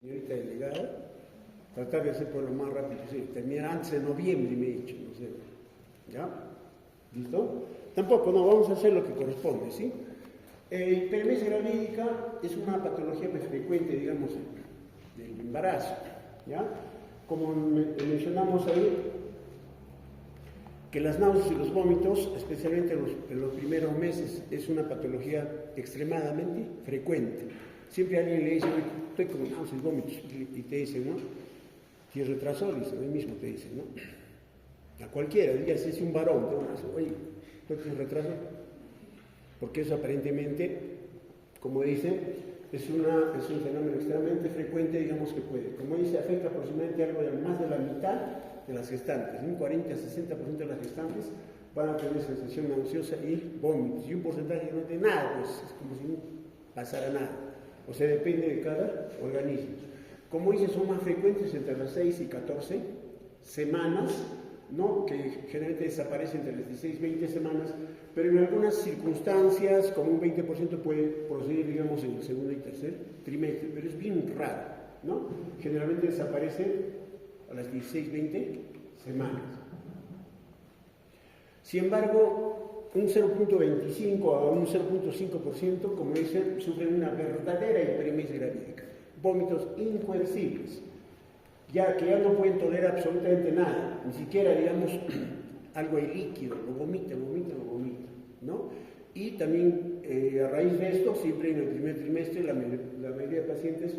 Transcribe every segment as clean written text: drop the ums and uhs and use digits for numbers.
Señorita delegada, tratar de hacer por lo más rápido posible, terminar antes de noviembre, me he dicho, no sé, ¿ya? ¿Listo? Tampoco, no, vamos a hacer lo que corresponde, ¿sí? Hiperemesis gravídica es una patología muy frecuente, digamos, del embarazo, ¿ya? Como mencionamos ahí, que las náuseas y los vómitos, especialmente en los primeros meses, es una patología extremadamente frecuente. Siempre alguien le dice, estoy con náuseas y vómitos, y te dice, ¿no? Si es retraso, dice, hoy mismo te dice, ¿no? A cualquiera, digas, si es un varón, te van a decir, oye, ¿tú tienes retraso? Porque eso aparentemente, como dice, es un fenómeno extremadamente frecuente, digamos que puede. Como dice, afecta aproximadamente algo de más de la mitad de las gestantes, un 40-60% de las gestantes van a tener sensación nauseosa y vómitos, y un porcentaje no de nada, pues es como si no pasara nada. O sea, depende de cada organismo. Como dice, son más frecuentes entre las 6 y 14 semanas, ¿no? Que generalmente desaparece entre las 16 y 20 semanas, pero en algunas circunstancias, como un 20% puede proceder, digamos, en el segundo y tercer trimestre, pero es bien raro, ¿no? Generalmente desaparece a las 16-20 semanas. Sin embargo, un 0.25 a un 0.5%, como dicen, sufren una verdadera hiperemesis gravídica, vómitos incoercibles, ya que ya no pueden tolerar absolutamente nada, ni siquiera, digamos, algo de líquido, lo vomitan, ¿no? Y también, a raíz de esto, siempre en el primer trimestre, la mayoría de pacientes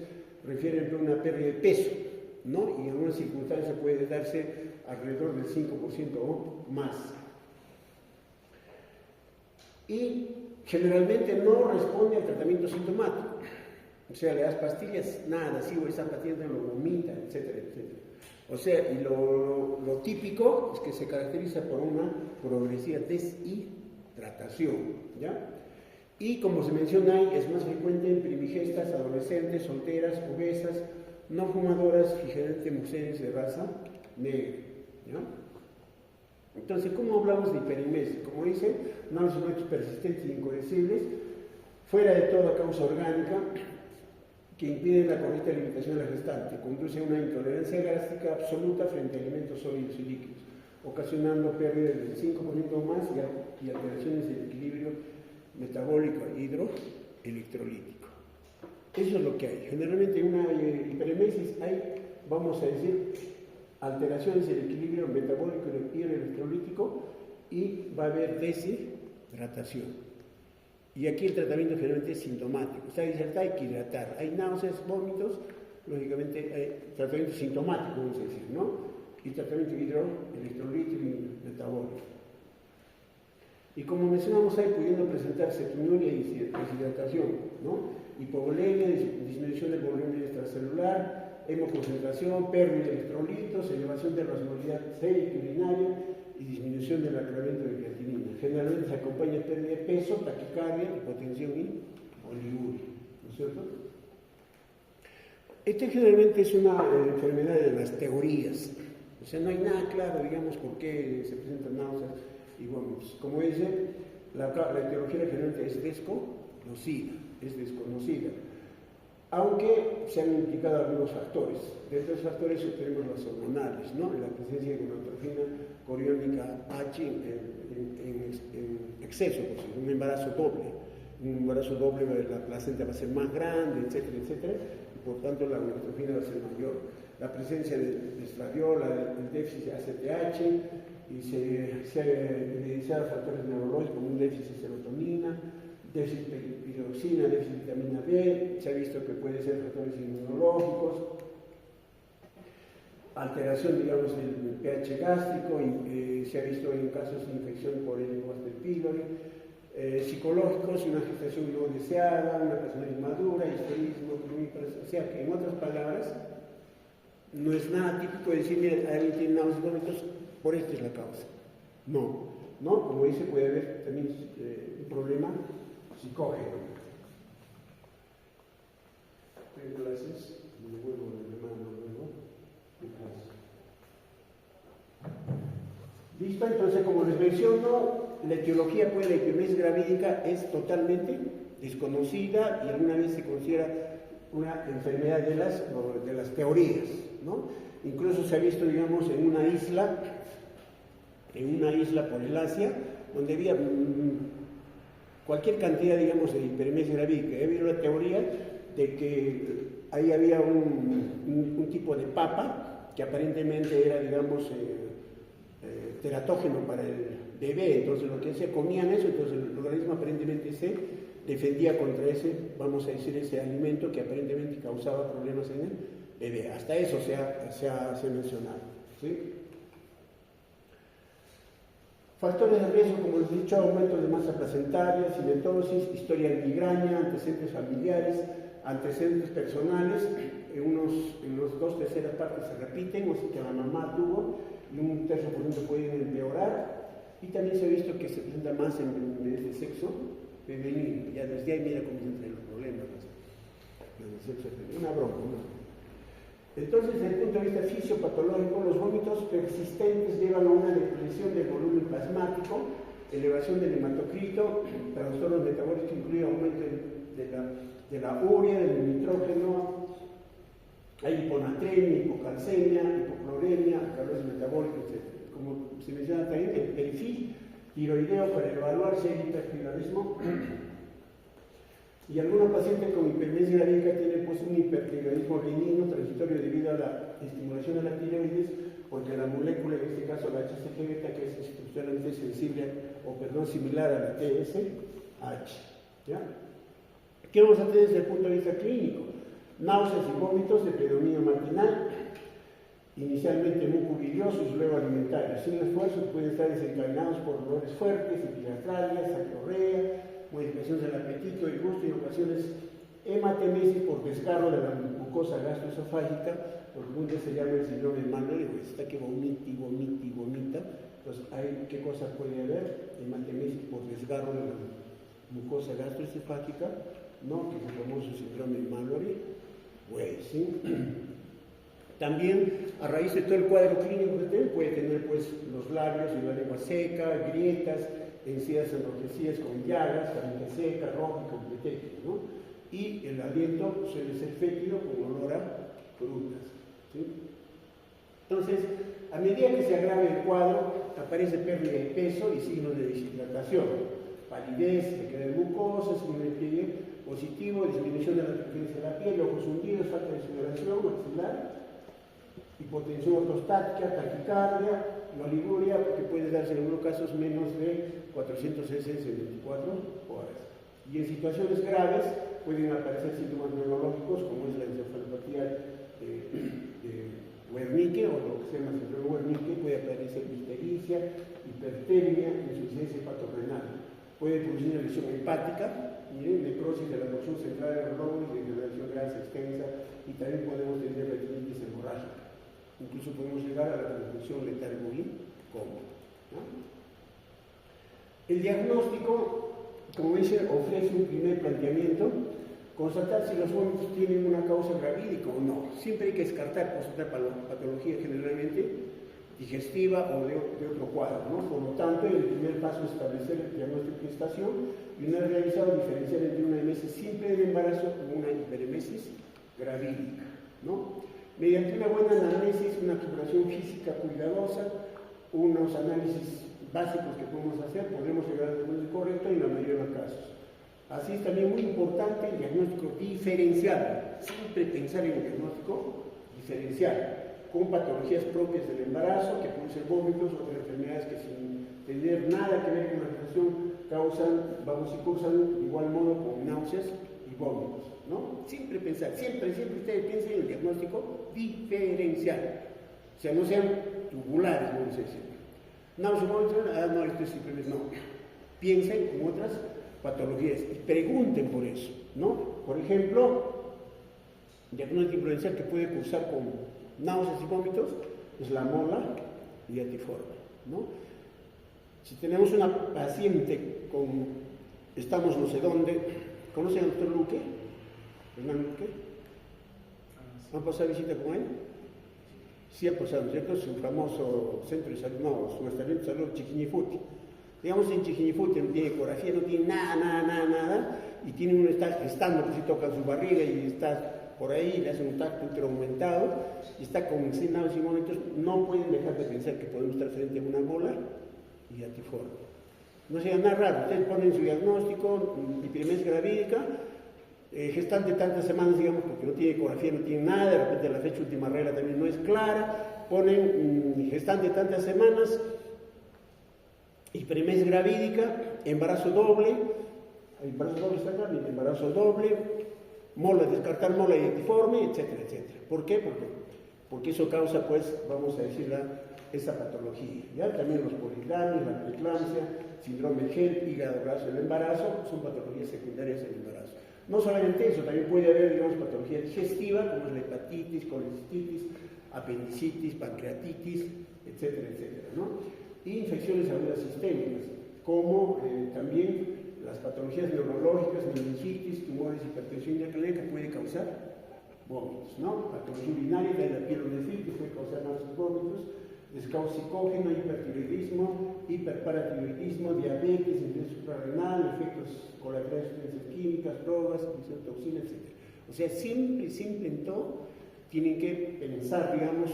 refieren a una pérdida de peso, ¿no? Y en algunas circunstancias puede darse alrededor del 5% o más. Y generalmente no responde al tratamiento sintomático. O sea, le das pastillas, nada, sí, o esa paciente lo vomita, etcétera, etcétera. O sea, y lo típico es que se caracteriza por una progresiva deshidratación, ¿ya? Y como se menciona ahí, es más frecuente en primigestas, adolescentes, solteras, obesas, no fumadoras y generalmente mujeres de raza negra, ¿ya? Entonces, ¿cómo hablamos de hiperemesis? Como dice, náuseas persistentes e incoercibles, fuera de toda causa orgánica, que impiden la correcta alimentación de la gestante, conduce a una intolerancia gástrica absoluta frente a alimentos sólidos y líquidos, ocasionando pérdidas del 5% más y alteraciones del equilibrio metabólico e hidroelectrolítico. Eso es lo que hay. Generalmente en una hiperemesis hay, vamos a decir, alteraciones del equilibrio metabólico y hidroelectrolítico y va a haber deshidratación. Y aquí el tratamiento generalmente es sintomático. Está disertada, hay que hidratar. Hay náuseas, vómitos, lógicamente hay tratamiento sintomático, vamos a decir, ¿no? Y tratamiento hidroelectrolítico y metabólico. Y como mencionamos, hay pudiendo presentarse cetonuria y deshidratación, ¿no? Hipovolemia, disminución del volumen extracelular, hemoconcentración, pérdida de electrolitos, elevación de la osmolaridad sérica urinaria y disminución del aclaramiento de creatinina. Generalmente se acompaña de pérdida de peso, taquicardia, hipotensión y oliguria, ¿no es cierto? Esta generalmente es una enfermedad de las teorías, o sea, no hay nada claro, digamos, por qué se presentan náuseas y vómitos. Como dice, la etiología generalmente es desconocida, aunque se han implicado algunos factores. De estos factores tenemos los hormonales, ¿no? La presencia de gonadotrofina coriónica H en exceso, pues, un embarazo doble. Un embarazo doble, la placenta va a ser más grande, etcétera, etcétera, y por tanto la gonadotrofina va a ser mayor. La presencia de estradiola, el déficit de ACTH, y se ha evidenciado factores neurológicos como un déficit de serotonina, déficit de piroxina, déficit de vitamina B, se ha visto que puede ser factores inmunológicos, alteración, digamos, del pH gástrico, y se ha visto en casos de infección por Helicobacter pylori, psicológicos, una gestación no deseada, una persona inmadura, histerismo, o sea que en otras palabras, no es nada típico decir, mira, alguien tiene náuseas y vómitos, por esta es la causa. No, como dice, puede haber también un problema psicógeno. En clases, me vuelvo de mano luego, en clase. Listo, entonces, como les menciono, la etiología de la hiperemesis gravídica es totalmente desconocida y alguna vez se considera una enfermedad de las teorías, ¿no? Incluso se ha visto, digamos, en una isla por el Asia, donde había cualquier cantidad, digamos, de hiperemesis gravídica. Había una teoría de que ahí había un tipo de papa que aparentemente era, digamos, teratógeno para el bebé. Entonces lo que hacía, comían eso, entonces el organismo aparentemente se defendía contra ese, vamos a decir, ese alimento que aparentemente causaba problemas en el bebé. Hasta eso se ha mencionado, ¿sí? Factores de riesgo, como les he dicho, aumento de masa placentaria, cinetosis, historia de migraña, antecedentes familiares, antecedentes personales, en los 2/3 partes se repiten, o sea que la mamá tuvo, y un 1/3% pueden empeorar, y también se ha visto que se presenta más en el sexo femenino. Ya desde ahí mira cómo se entran los problemas, en el sexo femenino, una broma, ¿no? Entonces, desde el punto de vista fisiopatológico, los vómitos persistentes llevan a una depresión del volumen plasmático, elevación del hematocrito, trastornos metabólicos que incluyen aumento de la urea, del nitrógeno, hay hiponatremia, hipocalcemia, hipocloremia, alcalosis metabólica, etc. Como se menciona también, el perfil tiroideo para evaluar si hay hipertiroidismo. Y algunos pacientes con hipermesia gravídica tienen pues un hipertiroidismo benigno transitorio debido a la estimulación de la tiroides, porque la molécula, en este caso la HCG beta, que es institucionalmente sensible similar a la TSH. ¿Ya? ¿Qué vamos a tener desde el punto de vista clínico? Náuseas y vómitos de predominio matinal, inicialmente mucoviliosos y luego alimentarios. Sin esfuerzo pueden estar desencadenados por dolores fuertes, epigastralgia, sacorrea, modificaciones del apetito y gusto, y en ocasiones hematemesis por desgarro de la mucosa gastroesofágica, por donde se llama el síndrome de Mallory, pues está que vomita y vomita y vomita. Entonces, ¿qué cosa puede haber? Hematemesis por desgarro de la mucosa gastroesofágica, ¿no? Que es el famoso síndrome de Mallory, pues, ¿sí? También, a raíz de todo el cuadro clínico que tiene, puede tener pues los labios y la lengua seca, grietas, encías enrojecidas con llagas, faringe seca, roja y con petequias, ¿no? Y el aliento suele ser fétido con olor a frutas, ¿sí? Entonces, a medida que se agrava el cuadro, aparece pérdida de peso y signos de deshidratación, palidez, sequedad de mucosa, signo de pliegue positivo, disminución de la frecuencia de la piel, ojos hundidos, falta de sudoración maxilar, hipotensión ortostática, taquicardia, oliguria, que puede darse en algunos casos menos de 400 cc en 24 horas. Y en situaciones graves pueden aparecer síntomas neurológicos como es la encefalopatía de Wernicke, o lo que se llama síndrome de Wernicke. Puede aparecer ictericia, hipertermia, insuficiencia hepatorenal. Puede producir una lesión hepática, necrosis de la porción central de los lóbulos, degeneración grasa extensa, y también podemos tener retinitis hemorrágica. Incluso podemos llegar a la transfusión letal muy cómoda, ¿no? El diagnóstico, como dice, ofrece un primer planteamiento, constatar si los vómitos tienen una causa gravídica o no. Siempre hay que descartar patología generalmente digestiva o de otro cuadro, ¿no? Por lo tanto, el primer paso es establecer el diagnóstico de gestación y una vez realizado diferenciar entre una emesis simple de embarazo y una hiperemesis gravídica, ¿no? Mediante una buena anamnesis, una exploración física cuidadosa, unos análisis básicos que podemos hacer, podremos llegar al diagnóstico correcto en la mayoría de los casos. Así es también muy importante el diagnóstico diferencial. Siempre pensar en el diagnóstico diferencial, con patologías propias del embarazo, que pueden ser vómitos, otras enfermedades que sin tener nada que ver con la gestación y cursan de igual modo con náuseas y vómitos, ¿no? Siempre pensar, siempre ustedes piensen en el diagnóstico diferencial. O sea, no sean tubulares, vamos a decir. Náuseas y vómitos, no, esto es simplemente no. Piensen en otras patologías y pregunten por eso, ¿no? Por ejemplo, diagnóstico diferencial que puede cursar con náuseas y vómitos es la mola diatiforme, ¿no? Si tenemos una paciente estamos no sé dónde, ¿conocen al doctor Luque? ¿Hernán Luque? ¿Han pasado visita con él? Sí ha pasado, ¿cierto? Es un famoso centro de salud, no, su establecimiento de salud Chiquinifuti. Digamos en Chiquinifuti no tiene ecografía, no tiene nada, y tiene uno está gestando, que se toca su barriga y está por ahí, le hacen un tacto aumentado y está con signos y momentos, no pueden dejar de pensar que podemos estar frente a una bola y atiforme. No sea nada raro, ustedes ponen su diagnóstico, hiperemesis gravídica, gestante tantas semanas, digamos, porque no tiene ecografía, no tiene nada, de repente la fecha última regla también no es clara, ponen gestante tantas semanas, hiperemesis gravídica, embarazo doble está acá, embarazo doble, mola, descartar mola y atiforme, etcétera, etcétera. ¿Por qué? Porque eso causa, pues, vamos a decir, esa patología. ¿Ya? También los poligramias, la preeclampsia, síndrome GEL, hígado graso del embarazo, son patologías secundarias del embarazo. No solamente eso, también puede haber, digamos, patología digestiva, como es la hepatitis, colecistitis, apendicitis, pancreatitis, etcétera, etcétera, ¿no? Y infecciones agudas sistémicas, como también las patologías neurológicas, meningitis, tumores, hipertensión diacronica, puede causar vómitos, ¿no? Patología urinaria, la pielonefritis puede causar más vómitos, descaucicógeno, hipertiroidismo, hiperparatiroidismo, diabetes, infección suprarrenal, efectos colaterales de sustancias químicas, drogas, toxinas, etc. O sea, simple en todo, tienen que pensar, digamos,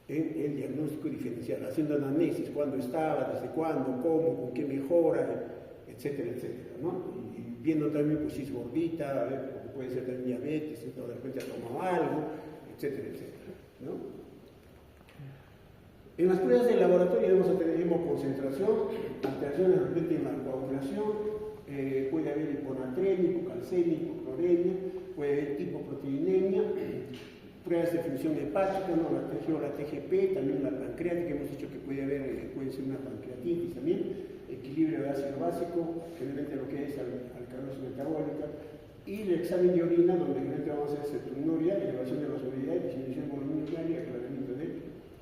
en el diagnóstico diferencial, haciendo anamnesis, cuándo estaba, desde cuándo, cómo, con qué mejora, etcétera, etcétera, ¿no? Y viendo también, pues, si es gordita, a ver, puede ser también diabetes, si de repente ha tomado algo, etcétera, etcétera, ¿no? En las pruebas de laboratorio debemos tener hemoconcentración, alteraciones de repente en la coagulación, puede haber hiponatremia, hipocalcemia, hipocloремia, puede haber hipoproteinemia, pruebas de función hepática, ¿no? La TG o la TGP, también la pancreática, hemos dicho que puede ser una pancreatitis también, equilibrio de ácido básico, generalmente lo que es alcalosis metabólica, y el examen de orina, donde generalmente vamos a hacer cetonuria, elevación de la osmolalidad, disminución de volumen urinário y aclaramiento de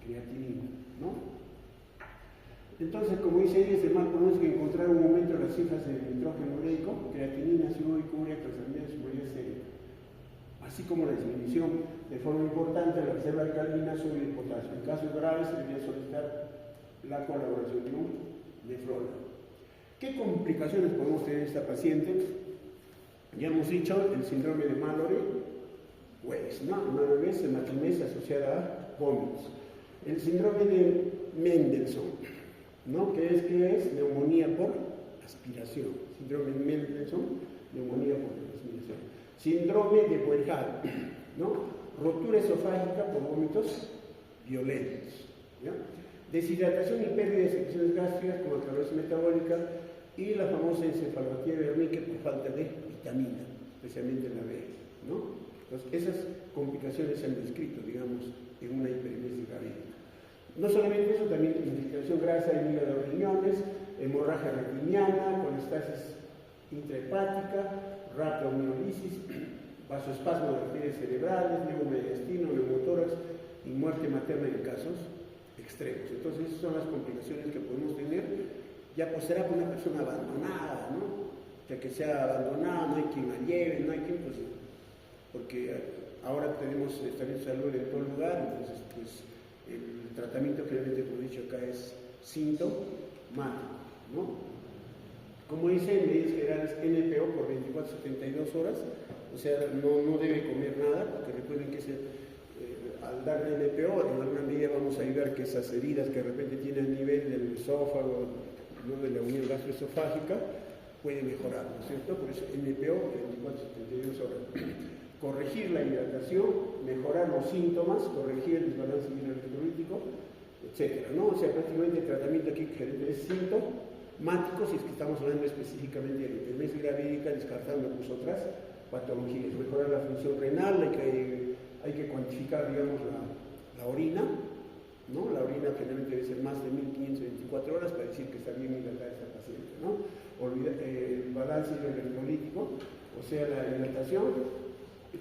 creatinina, ¿no? Entonces, como dice ella, es de mal pronóstico encontrar un aumento en las cifras de nitrógeno ureico, creatinina, ácido úrico, urea, transaminasa, osmolalidad seria, así como la disminución de forma importante de la reserva alcalina, sodio y potasio. En casos graves se debería solicitar la colaboración de un nefrólogo. ¿Qué complicaciones podemos tener en esta paciente? Ya hemos dicho el síndrome de Mallory, pues, ¿no? Una vez hematemesia asociada a vómitos. El síndrome de Mendelssohn, ¿no? ¿Qué es? Neumonía por aspiración. Síndrome de Mendelssohn, neumonía por aspiración. Síndrome de Boerhaave, ¿no? Rotura esofágica por vómitos violentos, ¿ya? Deshidratación y pérdida de secreciones gástricas como alcalosis metabólica y la famosa encefalopatía Wernicke por falta de vitamina, especialmente en la B, ¿no? Entonces, esas complicaciones se han descrito, digamos, en una hiperemesis gravídica. No solamente eso, también infiltración grasa en hígado de riñones, hemorragia retiniana, colestasis intrahepática, rhabdomiolisis, vasoespasmo de arterias cerebrales, neumediastino, neumotórax y muerte materna en casos extremos. Entonces, esas son las complicaciones que podemos tener. Ya pues será por una persona abandonada, ¿no? Ya que sea abandonada, no hay quien la lleve, no hay quien, pues, porque ahora tenemos establecimiento de salud en todo lugar, entonces, pues, el tratamiento generalmente, como he dicho acá, es sintomático, ¿no? Como dice en medidas generales, NPO por 24-72 horas, o sea, no debe comer nada, porque recuerden que al darle NPO, en alguna medida vamos a ayudar que esas heridas que de repente tienen a nivel del esófago, ¿no? De la unión gastroesofágica, pueden mejorar, ¿no es cierto? Por eso NPO 24-72 horas. Corregir la hidratación, mejorar los síntomas, corregir el desbalance hidroelectrolítico, etcétera, ¿no? O sea, prácticamente el tratamiento aquí es sintomático, si es que estamos hablando específicamente de hiperemesis gravídica, descartando pues otras patologías. Mejorar la función renal, hay que cuantificar, digamos, la orina, ¿no? La orina generalmente debe ser más de 1524 horas para decir que está bien hidratada esta paciente, ¿no? El balance hidroelectrolítico, o sea, la hidratación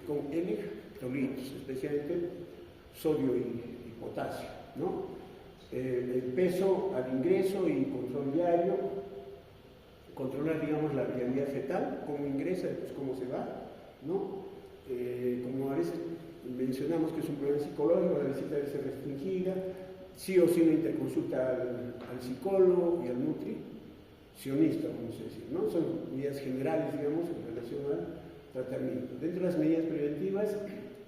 con electrolitos, especialmente sodio y potasio, ¿no? El peso al ingreso y control diario, controlar, digamos, la vialidad fetal, cómo ingresa, pues cómo se va, ¿no? Como a veces mencionamos que es un problema psicológico, la visita debe ser restringida, sí o sí una interconsulta al psicólogo y al nutricionista, vamos a decir, ¿no? Son medidas generales, digamos, en relación tratamiento. Dentro de las medidas preventivas,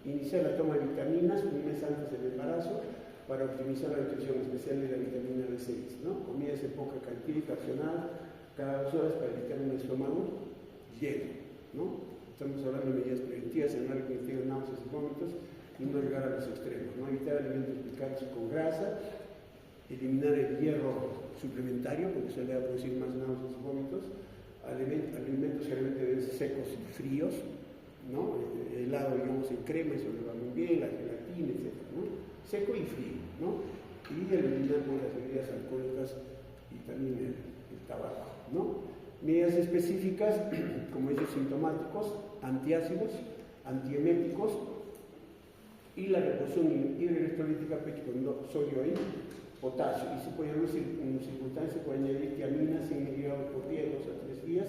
iniciar la toma de vitaminas un mes antes del embarazo para optimizar la nutrición, especial de la vitamina B6, ¿no? Comidas de poca cantidad y fraccionada cada 2 horas para evitar un estómago lleno, ¿no? Estamos hablando de medidas preventivas, en algo que tengan náuseas y vómitos y no llegar a los extremos, ¿no? Evitar alimentos picantes con grasa, eliminar el hierro suplementario porque se le va a producir más náuseas y vómitos, alimentos generalmente deben ser secos y fríos, ¿no? El helado, digamos, en crema, eso le va muy bien, la gelatina, etc., ¿no? Seco y frío, ¿no? Y eliminar con las bebidas alcohólicas y también el tabaco, ¿no? Medidas específicas, como hechos sintomáticos, antiácidos, antieméticos y la reposición hidroelectrolítica con sodio y potasio. Y se puede reducir en circunstancias, se puede añadir tiamina 100 miligramos por día, 2 a 3 días,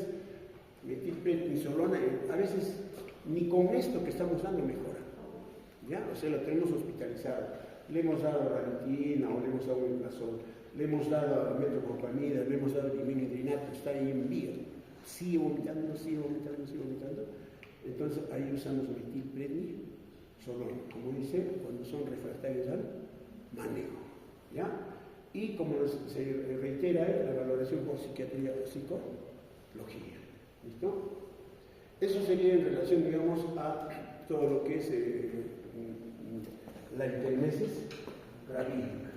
metilprednisolona, a veces ni con esto que estamos dando mejora, ¿ya? O sea, lo tenemos hospitalizado. Le hemos dado ranitina o le hemos dado omeprazol, le hemos dado metoclopramida, le hemos dado dimenidrinato, está ahí en vía, sigue vomitando. Entonces ahí usamos metilprednisolona, como dice, cuando son refractarios al manejo, ¿ya? Y como se reitera, la valoración por psiquiatría o psicología, ¿listo? Eso sería en relación, digamos, a todo lo que es la hipognesis gravídica.